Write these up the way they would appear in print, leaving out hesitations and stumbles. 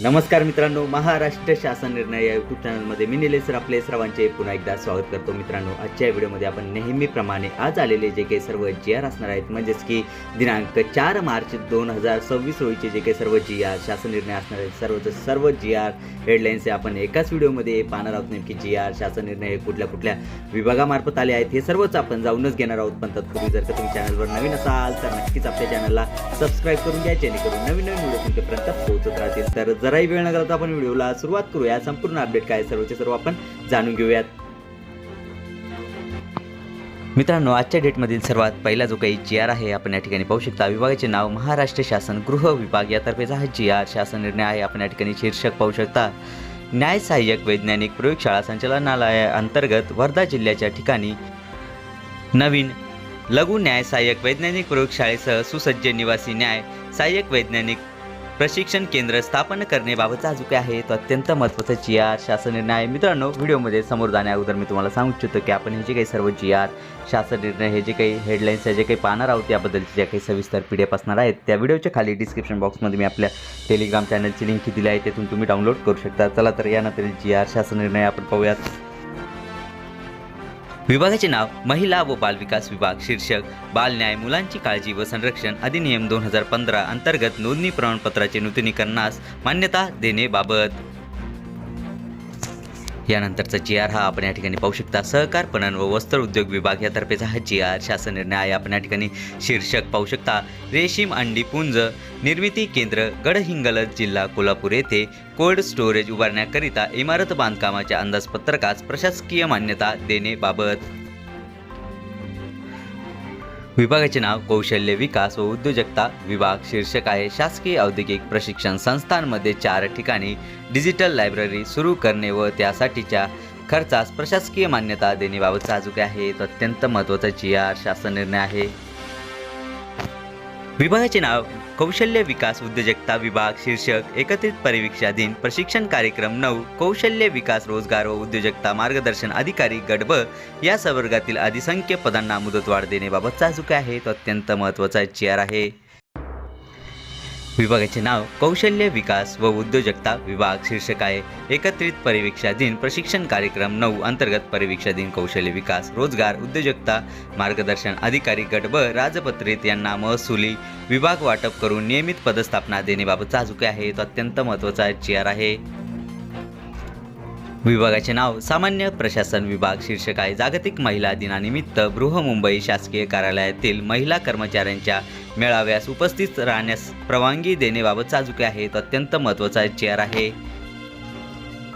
नमस्कार मित्रांनो, महाराष्ट्र शासन निर्णय या यूट्यूब चॅनलमध्ये मी निलेश सर आपले सर्वांचे पुन्हा एकदा स्वागत करतो. मित्रांनो, आजच्या व्हिडिओमध्ये आपण नेहमीप्रमाणे आज आलेले जे काही सर्व GR असणार आहेत, म्हणजेच की दिनांक 4 मार्च 2026 रोजीचे जे काही सर्व GR शासन निर्णय असणार आहेत, सर्व GR हेडलाईन्स आपण एकाच व्हिडिओमध्ये पाहणार आहोत. नेमकी GR शासन निर्णय कुठल्या कुठल्या विभागामार्फत आले आहेत हे सर्वच आपण जाऊनच घेणार आहोत. पण तत्पूर्वी जर का तुम्ही चॅनलवर नवीन असाल तर नक्कीच आपल्या चॅनलला सबस्क्राईब करून घ्या, जेणेकरून नवीन व्हिडिओ तुमच्यापर्यंत पोहोचत राहतील. तर जराही वेळ न घालवता आपण व्हिडिओला सुरुवात करूया. संपूर्ण अपडेट काय सर्वचे सर्व आपण जाणून घेऊयात. मित्रांनो, आजच्या डेटमधील सर्वात पहिला जो काही GR आहे आपण या ठिकाणी पाहू शकता. विभागाचे नाव महाराष्ट्र शासन गृह विभाग यातर्फेचा हा GR शासन निर्णय आहे. आपण या ठिकाणी शीर्षक पाहू शकता. न्याय सहाय्यक वैज्ञानिक प्रयोगशाळा संचालनालयाअंतर्गत वर्धा जिल्ह्याच्या ठिकाणी नवीन लघु न्याय सहाय्यक वैज्ञानिक प्रयोगशाळेसह सुसज्ज निवासी न्याय सहाय्यक वैज्ञानिक प्रशिक्षण केंद्र स्थापन करण्याबाबतचा जो काही आहे तो अत्यंत महत्त्वाचा GR शासन निर्णय आहे. मित्रांनो, व्हिडिओमध्ये समोर जाण्या अगोदर मी तुम्हाला सांगू इच्छितो की आपण हे जे काही सर्व GR शासन निर्णय हे जे काही हेडलाईन्स जे काही पाहणार आहोत याबद्दलचे ज्या काही सविस्तर PDF असणार आहेत त्या व्हिडिओच्या खाली डिस्क्रिप्शन बॉक्समध्ये मी आपल्या टेलिग्राम चॅनलची लिंक दिली आहे, त्यातून तुम्ही डाउनलोड करू शकता. चला तर यानंतर GR शासन निर्णय आपण पाहूयात. विभागाचे नाव महिला व बालविकास विभाग. शीर्षक बाल न्याय मुलांची काळजी व संरक्षण अधिनियम 2015 अंतर्गत नोंदणी प्रमाणपत्राचे नूतनीकरणास मान्यता देण्याबाबत. यानंतरचा GR हा आपण या ठिकाणी पाहू शकता. सहकार पणन व वस्त्र उद्योग विभाग यातर्फेचा हा GR शासन निर्णय आहे. आपण या ठिकाणी शीर्षक पाहू शकता. रेशीम अंडी पुंज निर्मिती केंद्र गडहिंग्लज जिल्हा कोल्हापूर येथे कोल्ड स्टोरेज उभारण्याकरिता इमारत बांधकामाच्या अंदाजपत्रकास प्रशासकीय मान्यता देण्याबाबत. विभागाचे नाव कौशल्य विकास व उद्योजकता विभाग. शीर्षक आहे शासकीय औद्योगिक प्रशिक्षण संस्थांमध्ये 4 ठिकाणी डिजिटल लायब्ररी सुरू करणे व त्यासाठीच्या खर्चास प्रशासकीय मान्यता देण्याबाबतचा जो काही आहे तो अत्यंत महत्त्वाचा GR शासन निर्णय आहे. विभागाचे नाव कौशल्य विकास उद्योजकता विभाग. शीर्षक एकत्रित परिवीक्षाधीन प्रशिक्षण कार्यक्रम 9 कौशल्य विकास रोजगार व उद्योजकता मार्गदर्शन अधिकारी गट ब या संवर्गातील अधिसंख्य पदांना मुदतवाढ देण्याबाबतचा जो काय आहे तो अत्यंत महत्त्वाचा GR आहे. विभागाचे नाव कौशल्य विकास व उद्योजकता विभाग. शीर्षक आहे एकत्रित परिवीक्षाधीन प्रशिक्षण कार्यक्रम 9 अंतर्गत परिवीक्षाधीन कौशल्य विकास रोजगार उद्योजकता मार्गदर्शन अधिकारी गट ब राजपत्रित यांना महसुली विभाग वाटप करून नियमित पदस्थापना देण्याबाबतचा जो काय आहे तो अत्यंत महत्त्वाचा GR आहे. विभागाचे नाव सामान्य प्रशासन विभाग. शीर्षक आहे जागतिक महिला दिनानिमित्त बृहमुंबई शासकीय कार्यालयातील महिला कर्मचाऱ्यांच्या मेळाव्यास उपस्थित राहण्यास परवानगी देण्याबाबतचा जो काही आहे तो अत्यंत महत्त्वाचा GR आहे.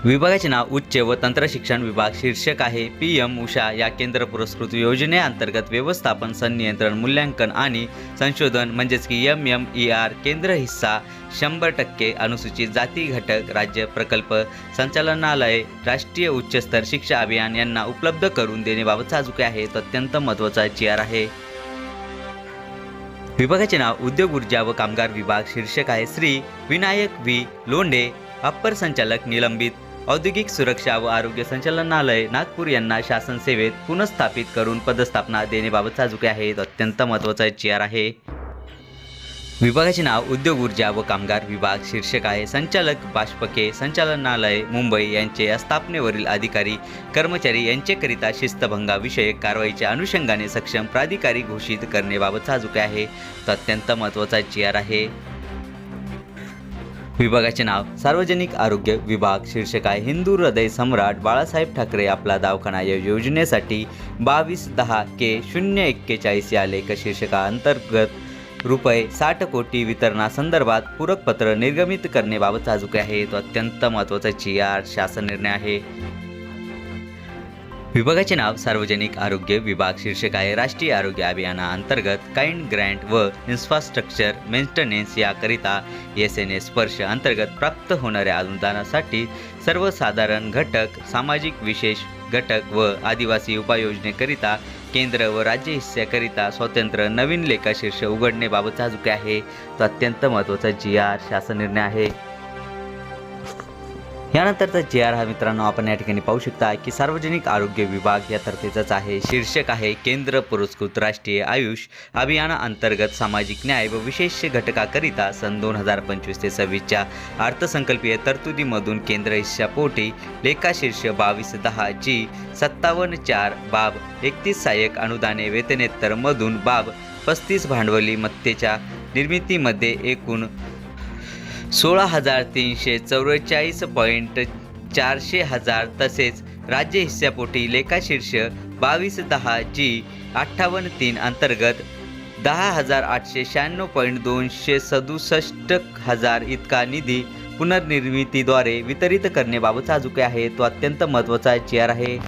विभागाचे नाव उच्च व तंत्रशिक्षण विभाग. शीर्षक आहे PM उषा या केंद्र पुरस्कृत योजनेअंतर्गत व्यवस्थापन संनियंत्रण मूल्यांकन आणि संशोधन म्हणजेच की MMER केंद्र हिस्सा 100% अनुसूचित जाती घटक राज्य प्रकल्प संचालनालय राष्ट्रीय उच्चस्तर शिक्षा अभियान यांना उपलब्ध करून देण्याबाबतचा जो काही आहे तो अत्यंत महत्त्वाचा GR आहे. विभागाचे नाव उद्योग ऊर्जा व कामगार विभाग. शीर्षक आहे श्री विनायक V लोंढे अप्पर संचालक निलंबित औद्योगिक सुरक्षा व आरोग्य संचालनालय नागपूर यांना शासन सेवेत पुनर्स्थापित करून पदस्थापना देण्याबाबतचा जो काही आहे तो अत्यंत महत्त्वाचा GR आहे. विभागाचे नाव उद्योग ऊर्जा व कामगार विभाग. शीर्षक आहे संचालक बाष्पके संचालनालय मुंबई यांचे स्थापनेवरील अधिकारी कर्मचारी यांचेकरिता शिस्तभंगाविषयक कारवाईच्या अनुषंगाने सक्षम प्राधिकारी घोषित करण्याबाबतचा जो काही आहे तो अत्यंत महत्त्वाचा GR आहे. विभागाचे नाव सार्वजनिक आरोग्य विभाग. शीर्षक आहे हिंदू हृदय सम्राट बाळासाहेब ठाकरे आपला दवाखाना या योजनेसाठी 2210K041 या लेख शीर्षकाअंतर्गत रुपये 60 कोटी वितरणासंदर्भात पूरक पत्र निर्गमित करण्याबाबतचा जो काही आहे तो अत्यंत महत्त्वाचा GR शासन निर्णय आहे. विभागाचे नाव सार्वजनिक आरोग्य विभाग. शीर्षक आहे राष्ट्रीय आरोग्य अभियानाअंतर्गत काइंड ग्रँट व इन्फ्रास्ट्रक्चर मेंटेनन्स याकरिता SNS स्पर्श अंतर्गत प्राप्त होणाऱ्या अनुदानासाठी सर्वसाधारण घटक सामाजिक विशेष घटक व आदिवासी उपाययोजनेकरिता केंद्र व राज्य हिस्स्याकरिता स्वतंत्र नवीन लेखाशीर्ष उघडण्याबाबतचा जो काही आहे तो अत्यंत महत्त्वाचा GR शासन निर्णय आहे. यानंतरचा जी आर हा मित्रांनो आपण या ठिकाणी पाहू शकता की सार्वजनिक आरोग्य विभाग यातर्फेचाच आहे. शीर्षक आहे केंद्र पुरस्कृत राष्ट्रीय आयुष अभियानाअंतर्गत सामाजिक न्याय व विशेष घटकाकरिता सन 2025 ते 26च्या अर्थसंकल्पीय तरतुदीमधून केंद्र हिश्शापोटी लेखाशीर्ष 2210 जी 57.4 बाब 31 सहाय्यक अनुदाने वेतनेतरमधून बाब 35 भांडवली मत्तेच्या निर्मितीमध्ये एकूण 16,344.400 तसेच राज्य हिस्सापोटी लेखाशीर्ष 2210 जी 58.3 अंतर्गत 10,896.267 इतका निधी पुनर्निर्मितीद्वारे वितरित करण्याबाबतचा जो काही आहे तो अत्यंत महत्त्वाचा जी आर आहे.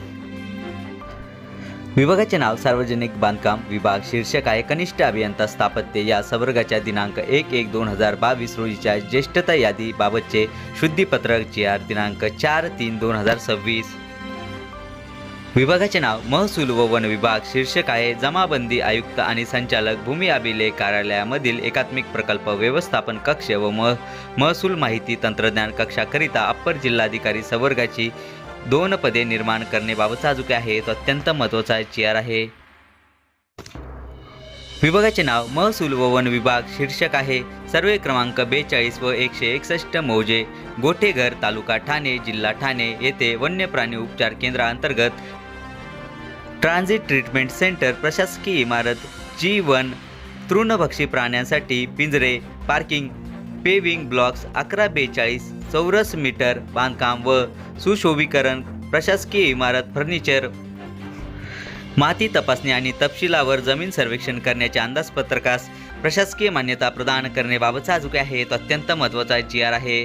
विभागाचे नाव सार्वजनिक बांधकाम विभाग. शीर्षक आहे कनिष्ठ अभियंता स्थापत्य. या संवर्गाच्या दिनांक 1/1/2022 रोजीच्या ज्येष्ठता यादीबाबतचे शुद्धीपत्रक जी आर दिनांक 4/3/2026. विभागाचे नाव महसूल व वन विभाग. शीर्षक आहे जमाबंदी आयुक्त आणि संचालक भूमी अभिलेख कार्यालयामधील एकात्मिक प्रकल्प व्यवस्थापन कक्ष व महसूल माहिती तंत्रज्ञान कक्षाकरिता अप्पर जिल्हाधिकारी संवर्गाची 2 पदे निर्माण करण्याबाबतचा जो काही आहे तो अत्यंत महत्त्वाचा जी आर आहे. विभागाचे नाव महसूल व वन विभाग. शीर्षक आहे सर्वे क्रमांक 42 व 161 मौजे गोठेघर तालुका ठाणे जिल्हा ठाणे येथे वन्य प्राणी उपचार केंद्राअंतर्गत ट्रान्झिट ट्रीटमेंट सेंटर प्रशासकीय इमारत G1 तृणभक्षी प्राण्यांसाठी पिंजरे पार्किंग पेविंग ब्लॉक्स 1142 चौरस मीटर बांधकाम व सुशोभीकरण प्रशासकीय इमारत फर्निचर माती तपासणी आणि तपशिलावर जमीन सर्वेक्षण करण्याच्या अंदाजपत्रकास प्रशासकीय मान्यता प्रदान करण्याबाबतचा जो काही आहे तो अत्यंत महत्त्वाचा जी आर आहे.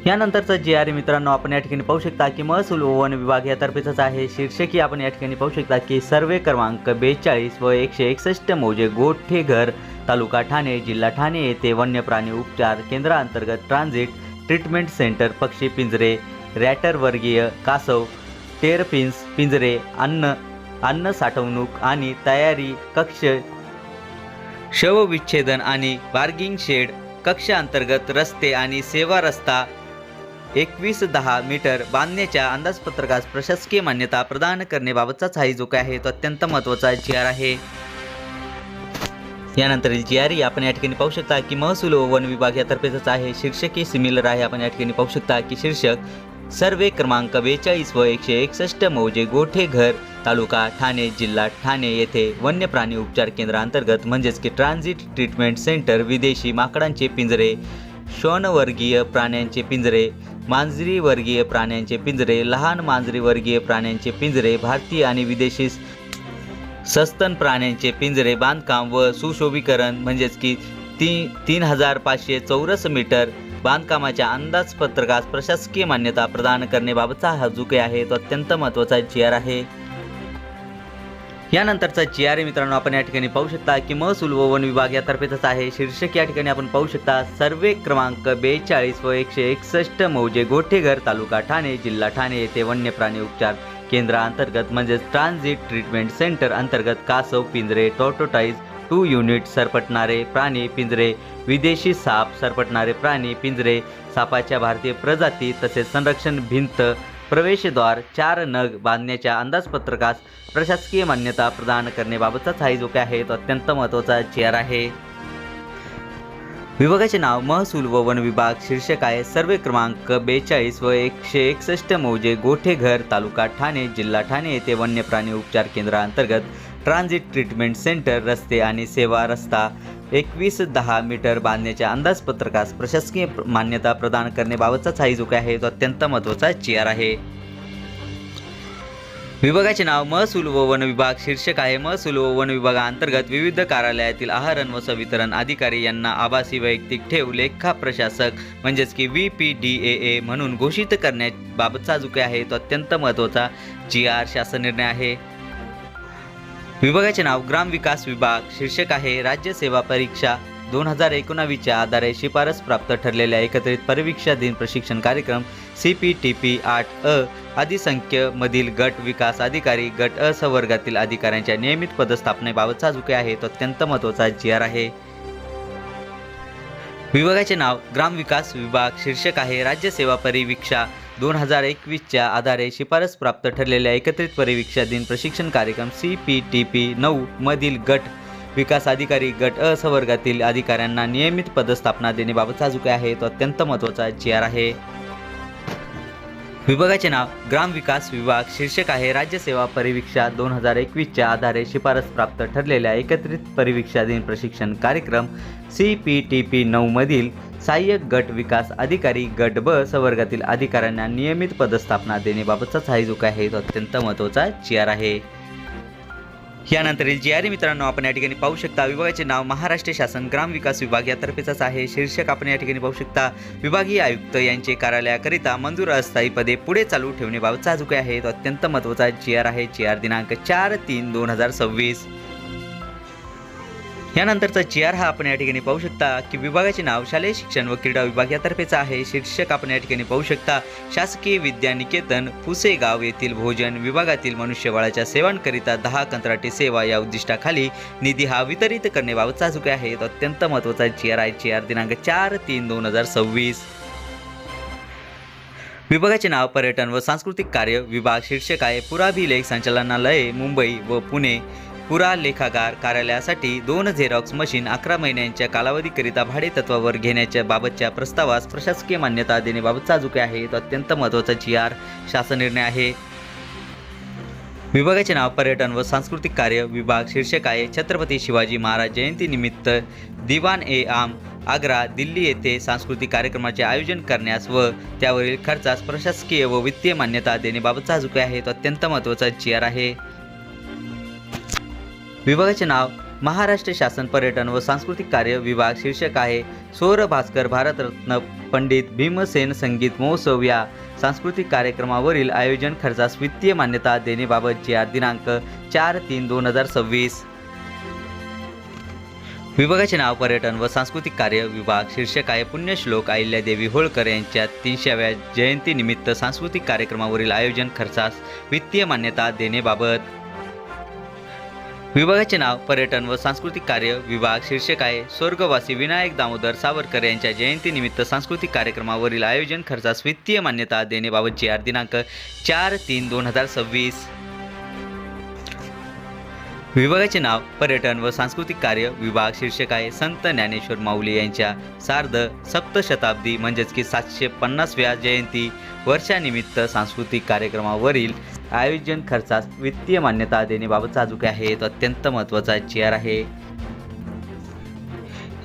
यानंतरचा जी आर मित्रांनो आपण या ठिकाणी पाहू शकता की महसूल व वन विभाग यातर्फेचाच आहे. शीर्षकी आपण या ठिकाणी पाहू शकता की सर्वे क्रमांक 42 व 161 मौजे गोठेघर तालुका ठाणे जिल्हा ठाणे येथे वन्य प्राणी उपचार केंद्राअंतर्गत ट्रान्झिट ट्रीटमेंट सेंटर पक्षी पिंजरे रॅटर वर्गीय कासव टेरपिन्स पिंजरे अन्न साठवणूक आणि तयारी कक्ष शवविच्छेदन आणि बार्गिंग शेड कक्ष अंतर्गत रस्ते आणि सेवा रस्ता 2110 मीटर बांधण्याच्या अंदाजपत्रकास प्रशासकीय मान्यता प्रदान करण्याबाबतचाच हा जो काय आहे तो अत्यंत महत्त्वाचा जी आर आहे. यानंतरील जी आर आपण या ठिकाणी पाहू शकता की महसूल व वन विभाग यातर्फेच आहे. शीर्षकी सिमिलर आहे. आपण या ठिकाणी पाहू शकता की शीर्षक सर्वे क्रमांक 42 व 161 मौजे गोठेघर तालुका ठाणे जिल्हा ठाणे येथे वन्य प्राणी उपचार केंद्राअंतर्गत म्हणजेच की ट्रान्झिट ट्रीटमेंट सेंटर विदेशी माकडांचे पिंजरे श्वानवर्गीय प्राण्यांचे पिंजरे मांजरी वर्गीय प्राण्यांचे पिंजरे लहान मांजरी वर्गीय प्राण्यांचे पिंजरे भारतीय आणि विदेशी सस्तन प्राण्यांचे पिंजरे बांधकाम व सुशोभीकरण म्हणजेच की 3,500 चौरस मीटर बांधकामाच्या अंदाजपत्रकास प्रशासकीय मान्यता प्रदान करण्याबाबतचा हा जो काही आहे तो अत्यंत महत्त्वाचा जी आर आहे. यानंतरचा जी आर मित्रांनो आपण या ठिकाणी पाहू शकता की महसूल व वन विभाग यातर्फेच आहे. शीर्षक या ठिकाणी आपण पाहू शकता सर्वे क्रमांक 42 व 161 मौजे गोठेघर तालुका ठाणे जिल्हा ठाणे येथे वन्य प्राणी उपचार केंद्राअंतर्गत म्हणजेच ट्रान्झिट ट्रीटमेंट सेंटर अंतर्गत कासव पिंजरे टॉर्टोटाईज 2 युनिट सरपटणारे प्राणी पिंजरे विदेशी साप सरपटणारे प्राणी पिंजरे सापाच्या भारतीय प्रजाती तसेच संरक्षण भिंत प्रवेशद्वार 4 नग बांधण्याच्या अंदाजपत्रकास प्रशासकीय मान्यता प्रदान करण्याबाबतचाच हा जो काय आहे तो अत्यंत महत्त्वाचा जी आर आहे. विभागाचे नाव महसूल व वन विभाग. शीर्षक आहे सर्वे क्रमांक 42 व 161 मौजे गोठेघर तालुका ठाणे जिल्हा ठाणे येथे वन्य प्राणी उपचार केंद्राअंतर्गत ट्रान्झिट ट्रीटमेंट सेंटर रस्ते आणि सेवा रस्ता 2110 मीटर बांधण्याच्या अंदाजपत्रकास प्रशासकीय मान्यता प्रदान करण्याबाबतचाच हा जो काय आहे तो अत्यंत महत्त्वाचा जी आर आहे. विभागाचे नाव महसूल व वन विभाग. शीर्षक आहे महसूल व वन विभागाअंतर्गत विविध कार्यालयातील आहार व वितरण अधिकारी यांना आभासी वैयक्तिक ठेव लेखा प्रशासक म्हणजेच की VPDAA म्हणून घोषित करण्याबाबतचा जो काय आहे तो अत्यंत महत्त्वाचा जी आर शासन निर्णय आहे. विभागाचे नाव ग्राम विकास विभाग. शीर्षक आहे राज्य सेवा परीक्षा 2019च्या आधारे शिफारस प्राप्त ठरलेल्या एकत्रित परिवीक्षाधीन प्रशिक्षण कार्यक्रम CPTP 8A अधिसंख्य मधील गट विकास अधिकारी गट अ संवर्गातील अधिकाऱ्यांच्या नियमित पदस्थापनेबाबतचा जो काही आहे तो अत्यंत महत्त्वाचा जी आर आहे. विभागाचे नाव ग्रामविकास विभाग. शीर्षक आहे राज्य सेवा परिवीक्षा 2021च्या आधारे शिफारस प्राप्त ठरलेल्या एकत्रित परिवीक्षा दिन प्रशिक्षण कार्यक्रम CPTP 9 मधील गट विकास अधिकारी गट अ वर्गातील अधिकाऱ्यांना नियमित पदस्थापना देण्याबाबतचा जो काही आहे तो अत्यंत महत्त्वाचा GR आहे. विभागाचे नाव ग्रामविकास विभाग. शीर्षक आहे राज्य सेवा परिवीक्षा 2021च्या आधारे शिफारस प्राप्त ठरलेल्या एकत्रित परिवीक्षा दिन प्रशिक्षण कार्यक्रम CPTP 9 मधील सहाय्यक गट विकास अधिकारी गट ब वर्गातील अधिकाऱ्यांना नियमित पदस्थापना देण्याबाबतचा हा जो काय आहे तो अत्यंत महत्त्वाचा GR आहे. यानंतरील GR मित्रांनो आपण या ठिकाणी पाहू शकता. विभागाचे नाव महाराष्ट्र शासन ग्रामविकास विभाग यातर्फेच आहे. शीर्षक आपण या ठिकाणी पाहू शकता. विभागीय आयुक्त यांचे कार्यालयाकरिता मंजूर अस्थायी पदे पुढे चालू ठेवण्याबाबतचा जो काय आहे तो अत्यंत महत्त्वाचा GR आहे. GR दिनांक 4/3/2026. यानंतरचा GR हा आपण या ठिकाणी पाहू शकता की विभागाचे नाव शालेय शिक्षण व क्रीडा विभाग यातर्फेच आहे. शीर्षक आपण या ठिकाणी पाहू शकता. शासकीय विद्यानिकेतन पुसेगाव येथील भोजन विभागातील मनुष्यबळाच्या सेवांकरिता 10 कंत्राटी सेवा या उद्दिष्टाखाली निधी हा वितरित करण्याबाबतचा जो काय आहे तो अत्यंत महत्त्वाचा GR आहे. GR दिनांक 4/3/2026. विभागाचे नाव पर्यटन व सांस्कृतिक कार्य विभाग. शीर्षक आहे पुराभिलेख संचालनालय मुंबई व पुणे पुरालेखागार कार्यालयासाठी 2 झेरॉक्स मशीन 11 महिन्यांच्या कालावधीकरिता भाडे तत्वावर घेण्याच्या बाबतच्या प्रस्तावास प्रशासकीय मान्यता देण्याबाबतचा जो काय आहे तो अत्यंत महत्त्वाचा GR शासन निर्णय आहे. विभागाचे नाव पर्यटन व सांस्कृतिक कार्य विभाग. शीर्षक आहे छत्रपती शिवाजी महाराज जयंतीनिमित्त दिवान-ए-आम आग्रा दिल्ली येथे सांस्कृतिक कार्यक्रमाचे आयोजन करण्यास व त्यावरील खर्चास प्रशासकीय व वित्तीय मान्यता देण्याबाबतचा जो काय आहे तो अत्यंत महत्त्वाचा GR आहे. विभागाचे नाव महाराष्ट्र शासन पर्यटन व सांस्कृतिक कार्य विभाग. शीर्षक आहे सौर भास्कर भारतरत्न पंडित भीमसेन संगीत महोत्सव या सांस्कृतिक कार्यक्रमावरील आयोजन खर्चास वित्तीय मान्यता देण्याबाबत GR दिनांक 4/3/2026. विभागाचे नाव पर्यटन व सांस्कृतिक कार्य विभाग. शीर्षक आहे पुण्यश्लोक अहिल्यादेवी होळकर यांच्या 300व्या जयंतीनिमित्त सांस्कृतिक कार्यक्रमावरील आयोजन खर्चास वित्तीय मान्यता देण्याबाबत. विभागाचे नाव पर्यटन व सांस्कृतिक कार्य विभाग. शीर्षक आहे स्वर्गवासी विनायक दामोदर सावरकर यांच्या जयंतीनिमित्त सांस्कृतिक कार्यक्रमावरील आयोजन खर्चास वित्तीय मान्यता देण्याबाबत GR दिनांक 4/3/2026. विभागाचे नाव पर्यटन व सांस्कृतिक कार्य विभाग. शीर्षक आहे संत ज्ञानेश्वर माऊली यांच्या सार्ध सप्तशताब्दी म्हणजेच की 750व्या जयंती वर्षानिमित्त सांस्कृतिक कार्यक्रमावरील आयोजन खर्चास वित्तीय मान्यता देण्याबाबतचा जो काय आहे तो अत्यंत महत्त्वाचा GR आहे.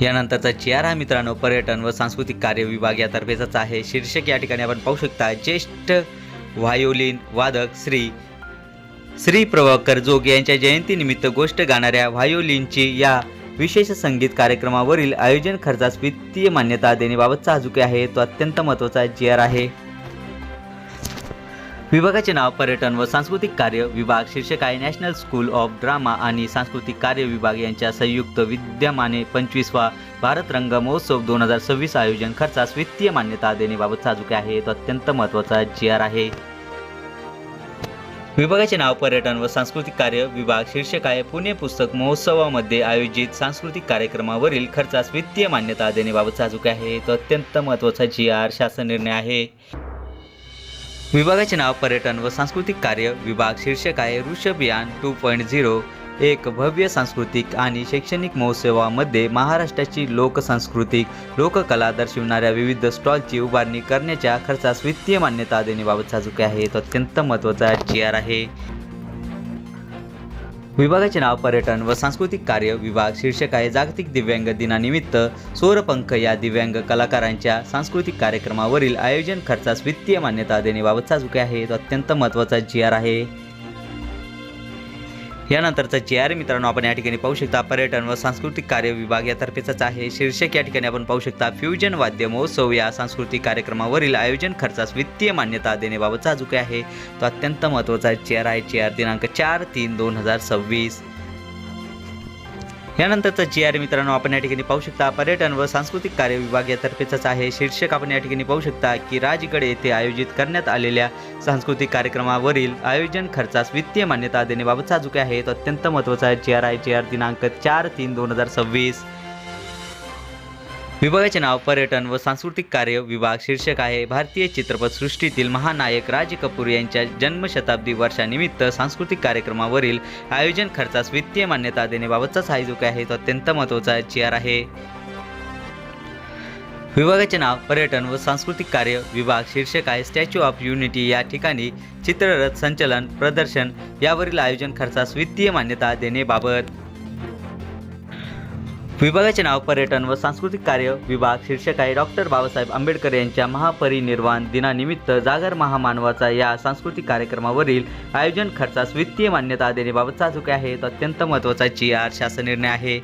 यानंतरचा GR हा मित्रांनो पर्यटन व सांस्कृतिक कार्य विभाग यातर्फेच आहे. शीर्षक या ठिकाणी आपण पाहू शकता. ज्येष्ठ व्हायोलिन वादक श्री प्रभाकर जोग यांच्या जयंतीनिमित्त गोष्ट गाणाऱ्या व्हायोलिनची या विशेष संगीत कार्यक्रमावरील आयोजन खर्चास वित्तीय मान्यता देण्याबाबतचा जो काय आहे तो अत्यंत महत्त्वाचा GR आहे. विभागाचे नाव पर्यटन व सांस्कृतिक कार्य विभाग. शीर्षक आहे नॅशनल स्कूल ऑफ ड्रामा आणि सांस्कृतिक कार्य विभाग यांच्या संयुक्त विद्यमाने 25वा भारत रंग महोत्सव 2026 आयोजन खर्चास वित्तीय मान्यता देण्याबाबतचा जो काय आहे तो अत्यंत महत्त्वाचा GR आहे. विभागाचे नाव पर्यटन व सांस्कृतिक कार्य विभाग. शीर्षक आहे पुणे पुस्तक महोत्सवामध्ये आयोजित सांस्कृतिक कार्यक्रमावरील खर्चास वित्तीय मान्यता देण्याबाबतचा जो काय आहे तो अत्यंत महत्त्वाचा GR शासन निर्णय आहे. विभागाचे नाव पर्यटन व सांस्कृतिक कार्य विभाग. शीर्षक आहे ऋषभयान 2.0 एक भव्य सांस्कृतिक आणि शैक्षणिक महोत्सवामध्ये महाराष्ट्राची लोकसंस्कृतिक लोककला दर्शविणाऱ्या विविध स्टॉलची उभारणी करण्याच्या खर्चास वित्तीय मान्यता देण्याबाबतचा जो काय आहे तो अत्यंत महत्त्वाचा GR आहे. विभागाचे नाव पर्यटन व सांस्कृतिक कार्य विभाग. शीर्षक आहे जागतिक दिव्यांग दिनानिमित्त सोरपंख या दिव्यांग कलाकारांच्या सांस्कृतिक कार्यक्रमावरील आयोजन खर्चास वित्तीय मान्यता देण्याबाबतचा जो काय आहे तो अत्यंत महत्त्वाचा GR आहे. यानंतरचा GR मित्रांनो आपण या ठिकाणी पाहू शकता. पर्यटन व सांस्कृतिक कार्य विभाग यातर्फेच आहे. शीर्षक या ठिकाणी आपण पाहू शकता फ्युजन वाद्य महोत्सव या सांस्कृतिक कार्यक्रमावरील आयोजन खर्चास वित्तीय मान्यता देण्याबाबतचा जो काय आहे तो अत्यंत महत्त्वाचा GR आहे. GR दिनांक 4/3/2026. यानंतरचा GR मित्रांनो आपण या ठिकाणी पाहू शकता. पर्यटन व सांस्कृतिक कार्य विभाग यातर्फेच आहे. शीर्षक आपण या ठिकाणी पाहू शकता की राजगड येथे आयोजित करण्यात आलेल्या सांस्कृतिक कार्यक्रमावरील आयोजन खर्चास वित्तीय मान्यता देण्याबाबतचा जो काय आहे तो अत्यंत महत्त्वाचा GR आहे. GR दिनांक 4/3/2026. विभागाचे नाव पर्यटन व सांस्कृतिक कार्य विभाग. शीर्षक आहे भारतीय चित्रपटसृष्टीतील महानायक राज कपूर यांच्या जन्मशताब्दी वर्षानिमित्त सांस्कृतिक कार्यक्रमावरील आयोजन खर्चास वित्तीय मान्यता देण्याबाबतचा हा जो काय आहे तो अत्यंत महत्त्वाचा जी.आर. आहे. विभागाचे नाव पर्यटन व सांस्कृतिक कार्य विभाग. शीर्षक आहे स्टॅच्यू ऑफ युनिटी या ठिकाणी चित्ररथ संचलन प्रदर्शन यावरील आयोजन खर्चास वित्तीय मान्यता देण्याबाबत. विभागाचे नाव पर्यटन व सांस्कृतिक कार्य विभाग. शीर्षक आहे डॉक्टर बाबासाहेब आंबेडकर यांच्या महापरिनिर्वाण दिनानिमित्त जागर महामानवाचा या सांस्कृतिक कार्यक्रमावरील आयोजन खर्चास वित्तीय मान्यता देण्याबाबतचा जो काय आहे तो अत्यंत महत्त्वाचा जी.आर. शासन निर्णय आहे.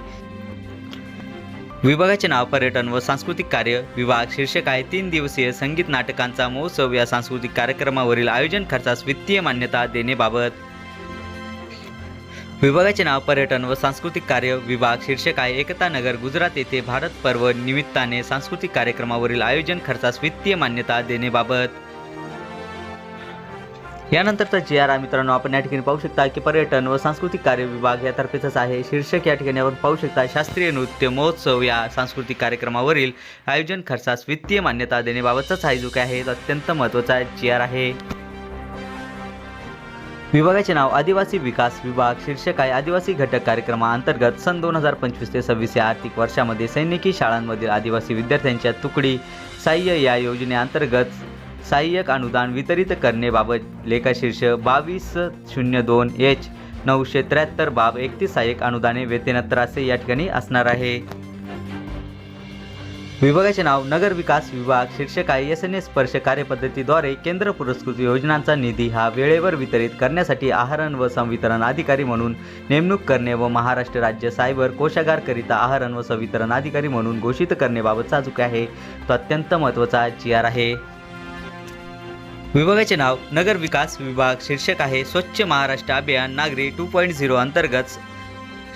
विभागाचे नाव पर्यटन व सांस्कृतिक कार्य विभाग. शीर्षक आहे 3 दिवसीय संगीत नाटकांचा महोत्सव या सांस्कृतिक कार्यक्रमावरील आयोजन खर्चास वित्तीय मान्यता देण्याबाबत. विभागाचे नाव पर्यटन व सांस्कृतिक कार्य विभाग. शीर्षक आहे एकता नगर गुजरात येथे भारत पर्व निमित्ताने सांस्कृतिक कार्यक्रमावरील आयोजन खर्चास वित्तीय मान्यता देण्याबाबत. यानंतरचा जी.आर. मित्रांनो आपण या ठिकाणी पाहू शकता की पर्यटन व सांस्कृतिक कार्य विभाग यातर्फेच आहे. शीर्षक या ठिकाणी आपण पाहू शकता शास्त्रीय नृत्य महोत्सव या सांस्कृतिक कार्यक्रमावरील आयोजन खर्चास वित्तीय मान्यता देण्याबाबतचा हा जो काय आहे अत्यंत महत्त्वाचा जी.आर. आहे. विभागाचे नाव आदिवासी विकास विभाग. शीर्षक आहे आदिवासी घटक कार्यक्रमाअंतर्गत सन 2025 ते 26 या आर्थिक वर्षामध्ये सैनिकी शाळांमधील आदिवासी विद्यार्थ्यांच्या तुकडी सहाय्य या योजनेअंतर्गत सहाय्यक अनुदान वितरित करण्याबाबत लेखाशीर्ष 2202H 973 बाब 31 सहाय्यक अनुदाने वेतनत्र असे या ठिकाणी असणार आहे. विभागाचे नाव नगर विकास विभाग. शीर्षक आहे SNS स्पर्श कार्यपद्धतीद्वारे केंद्र पुरस्कृत योजनांचा निधी हा वेळेवर वितरित करण्यासाठी आहरण व संवितरण अधिकारी म्हणून नेमणूक करणे व महाराष्ट्र राज्य सायबर कोशागारकरिता आहरण व संवितरण अधिकारी म्हणून घोषित करण्याबाबतचा जो काय आहे तो अत्यंत महत्त्वाचा जी.आर. आहे. विभागाचे नाव नगर विकास विभाग. शीर्षक आहे स्वच्छ महाराष्ट्र अभियान नागरी 2.0 अंतर्गत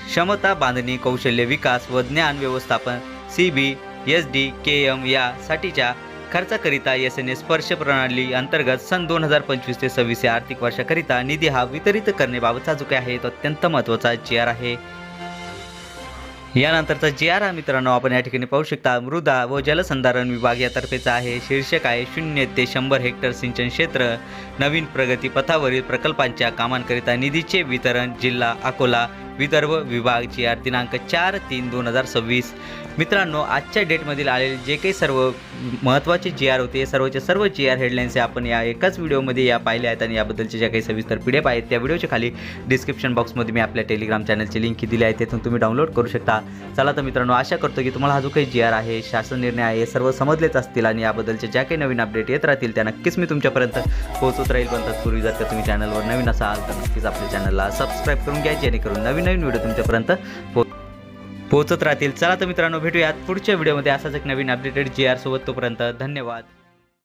क्षमता बांधणी कौशल्य विकास व ज्ञान व्यवस्थापन CBSDKM यासाठीच्या खर्चाकरिता SNS स्पर्श प्रणाली अंतर्गत सन 2025 ते 26 या आर्थिक वर्षाकरिता निधी हा वितरित करण्याबाबतचा जो काय आहे तो अत्यंत महत्त्वाचा जी.आर. आहे. यानंतरचा जी.आर. मित्रांनो आपण या ठिकाणी पाहू शकता मृदा व जलसंधारण विभाग यातर्फेचा आहे. शीर्षक आहे 0 ते 100 हेक्टर सिंचन क्षेत्र नवीन प्रगती पथावरील प्रकल्पांच्या कामांकरिता निधीचे वितरण जिल्हा अकोला विदर्भ विभाग जी.आर. दिनांक 4/3/2026. मित्रांनो आजच्या डेटमधील आलेले जे काही सर्व महत्त्वाचे जी.आर. होते सर्वचे सर्व जी.आर. हेडलाईन्स आपण या एकाच व्हिडिओमध्ये या पाहिले आहेत आणि याबद्दलचे ज्या काही सविस्तर PDF आहेत त्या व्हिडिओच्या खाली डिस्क्रिप्शन बॉक्समध्ये मी आपल्या टेलिग्राम चॅनलची लिंक दिली आहे तिथून तुम्ही डाउनलोड करू शकता. चला तर मित्रांनो आशा करतो की तुम्हाला हा जो काही जी.आर. आहे शासन निर्णय आहे सर्व समजलेच असतील आणि याबद्दलचे ज्या काही नवीन अपडेट येत राहतील त्या नक्कीच मी तुमच्यापर्यंत पोहोचत राहील. पण तत्पूर्वी जर का तुम्ही चॅनलवर नवीन असाल तर नक्कीच आपल्या चॅनलला सबस्क्राईब करून घ्या जेणेकरून नवीन व्हिडिओ तुमच्यापर्यंत पोहोचत राहतील. चला तर मित्रांनो भेटूयात पुढच्या व्हिडिओमध्ये असाच एक नवीन अपडेटेड जी.आर. सोबत. तोपर्यंत धन्यवाद.